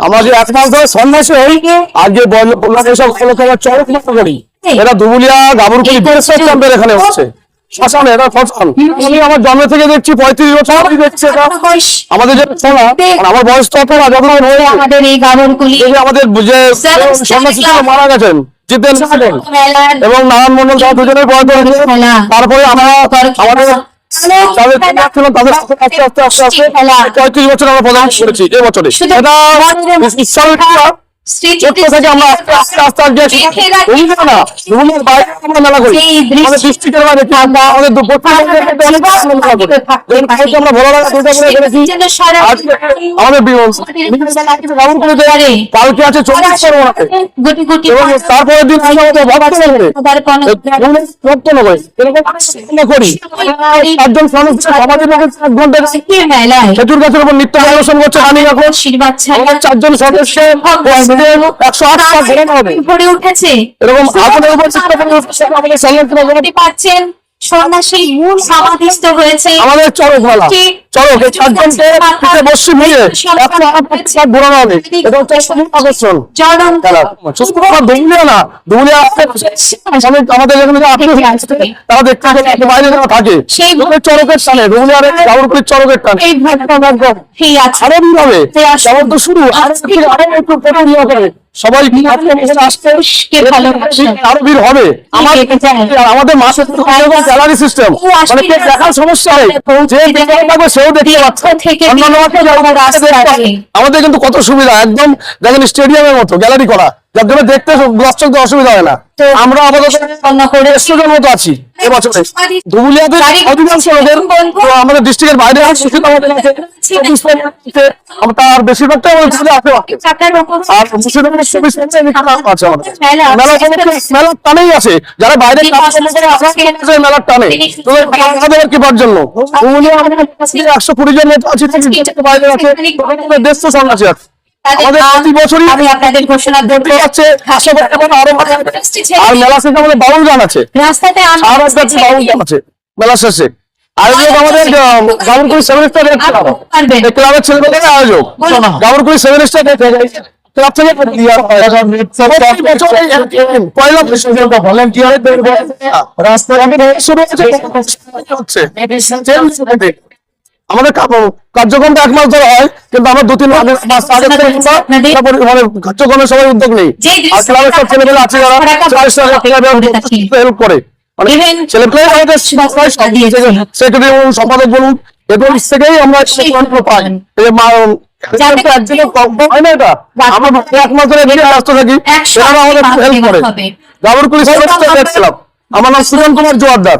আমাদের এক মাস ধরে সন্ন্যাসী হই আজকে সব চরক মতো করি। এটা দুবুলিয়া গাবুরকুলি ক্যাম্পের এখানে হচ্ছে শ্মশান। এটা শ্মশান আমি আমার জন্ম থেকে দেখছি 35 বছর দেখছি। এটা আমাদের যে আমার বয়স তো আমাদের এই গাবুরকুলি আমাদের যে সন্ন্যাসী মারা গেছেন জিতেন এবং নারায়ণ মন্ডল দুজনের বয়স। তারপরে আমরা আমাদের তাদের আস্তে আস্তে আস্তে আস্তে 35 বছর আমরা প্রদান করেছি এই বছরে। এটা থেকে আমরা আস্তে আস্তে মেলা করি আমাদের ডিস্ট্রিক্টের বাইরে আমাদের আমরা ভালো লাগা আমাদের কালকে আছে 24 এবং তারপরের দিন করি 4 জন সমাজের লোকের 1 ঘন্টা সেতুর গাছের উপর নৃত্য পরিবেশন করছে। আমি এখন 4 জন সদস্য 108 ভরে উঠেছে এরকম আমাদের পাচ্ছেন সন্ন্যাসী মূল সমাধিস্থ হয়েছে আমাদের চরক মেলা। চরক এই 4 জনকে পিঠে বসে মিলে 108 ঘোরানো হবে। এটা হচ্ছে আকর্ষণ জনম দুবুলিয়া না দুবুলিয়া আমাদের এখানে তারা দেখতে বাইরে যারা থাকে সেই চরকের টানে দুবুলিয়ার গাবুরকুলির চরকের টানে এই আরো ভিড় হবে। কেমন তো শুরু আরো একটু করে সবাই আসতে আরো ভিড় হবে। আমাদের মাসে গ্যালারি সিস্টেম মানে দেখার সমস্যা হয় যে থাকবে সেও দেখতে পাচ্ছে। আমাদের কিন্তু কত সুবিধা একদম দেখেন স্টেডিয়ামের মতো গ্যালারি করা যার জন্য দেখতে দর্শকদের অসুবিধা হয় না। আমরা আপাতত স্টুডেন্টের মতো আছি এবছরে দুবুলিয়াতে অধিকাংশ লোকের আমাদের ডিস্ট্রিক্টের বাইরে তার বেশিরভাগটাই মেলার টানেই আছে যারা বাইরে মেলার টানে কিবার জন্য 120 জন মতো আছে বাইরে আছে দেশ তো সন্ন্যাসী আছে। আমাদের প্রতি বছরই আমি আপনাদের ঘোষণা দেব আছে আরো আর মেলা শেষে আমাদের বাউল গান আছে রাস্তাতে বাউল গান আছে মেলা শেষে। আয়োজক আমাদের গাবুরকুলি 7 স্টার ক্লাবের ছেলেমেয়েদের আয়োজক গাবুরকুলি 7 স্টার ক্লাব থেকে আমাদের কার্যক্রমটা 1 মাস ধরে হয় কিন্তু আমরা 2-3 মাস আগে কার্যক্রমের সবাই উদ্যোগ নেই। আর ক্লাবের সব ছেলেমেয়েরা আছে যারা হেল্প করে সেক্রেটারি বলুন সম্পাদক বলুন এদের থেকেই আমরা পাই। হয় না এটা আমরা 1 মাস ধরে ব্যস্ত থাকি আমাদের হেল্প করে। গাবুরকুলি ক্লাব আমার নাম সুজন কুমার জোয়ারদার।